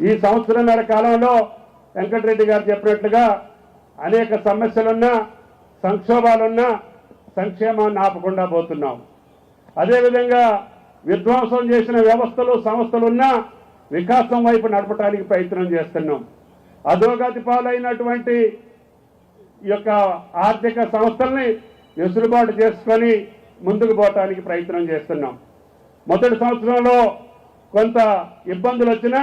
ఈ సంవత్సరంన్నర కాలంలో వెంకటరెడ్డి గారు చెప్పినట్లుగా అనేక సమస్యలున్నా సంక్షోభాలున్నా సంక్షేమాన్ని ఆపకుండా పోతున్నాం. అదేవిధంగా విధ్వంసం చేసిన వ్యవస్థలు సంస్థలున్నా వికాసం వైపు నడపడానికి ప్రయత్నం చేస్తున్నాం. అధోగతి పాలైనటువంటి ఈ యొక్క ఆర్థిక సంస్థల్ని వెసులుబాటు చేసుకొని ముందుకు పోవటానికి ప్రయత్నం చేస్తున్నాం. మొదటి సంవత్సరంలో కొంత ఇబ్బందులు వచ్చినా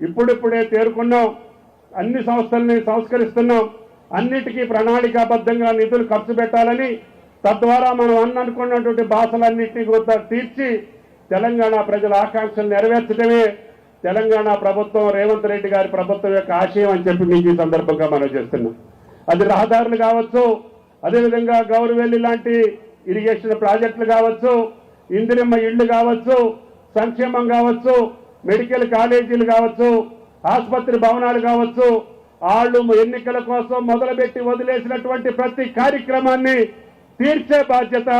ఇప్పుడిప్పుడే తేరుకున్నాం. అన్ని సంస్థల్ని సంస్కరిస్తున్నాం. అన్నిటికీ ప్రణాళికాబద్ధంగా నిధులు ఖర్చు పెట్టాలని, తద్వారా మనం అనుకున్నటువంటి భాషలన్నింటినీ కూడా తీర్చి తెలంగాణ ప్రజల ఆకాంక్షలు నెరవేర్చడమే తెలంగాణ ప్రభుత్వం, రేవంత్ రెడ్డి గారి ప్రభుత్వం యొక్క ఆశయం అని చెప్పి మీకు ఈ సందర్భంగా మనం చేస్తున్నాం. అది రహదారులు కావచ్చు, అదేవిధంగా గౌరవెల్లి లాంటి ఇరిగేషన్ ప్రాజెక్టులు కావచ్చు, ఇందిరమ్మ ఇళ్లు కావచ్చు, సంక్షేమం కావచ్చు, మెడికల్ కాలేజీలు కావచ్చు, ఆసుపత్రి భవనాలు కావచ్చు, వాళ్ళు ఎన్నికల కోసం మొదలుపెట్టి వదిలేసినటువంటి ప్రతి కార్యక్రమాన్ని తీర్చే బాధ్యత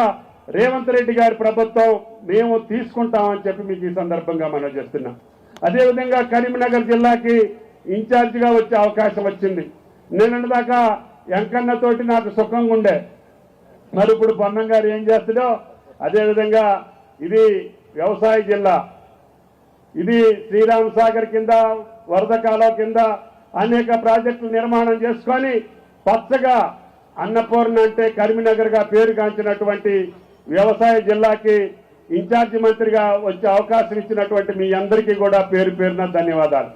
రేవంత్ రెడ్డి గారి ప్రభుత్వం మేము తీసుకుంటామని చెప్పి మీకు ఈ సందర్భంగా మనం చేస్తున్నాం. అదేవిధంగా కరీంనగర్ జిల్లాకి ఇన్ఛార్జిగా వచ్చే అవకాశం వచ్చింది. నిన్నటిదాకా వెంకన్నతోటి నాకు సుఖంగా ఉండే, మరి ఇప్పుడు పొన్నం గారు ఏం చేస్తాడో అదేవిధంగా ఇది వ్యవసాయ జిల్లా, ఇది శ్రీరామ్ సాగర్ కింద వరద కాలువ కింద అనేక ప్రాజెక్టులు నిర్మాణం చేసుకొని పచ్చగా అన్నపూర్ణ అంటే కరీంనగర్గా పేరుగాంచినటువంటి వ్యవసాయ జిల్లాకి ఇన్ఛార్జి మంత్రిగా వచ్చే అవకాశం ఇచ్చినటువంటి మీ అందరికీ కూడా పేరు పేరున ధన్యవాదాలు.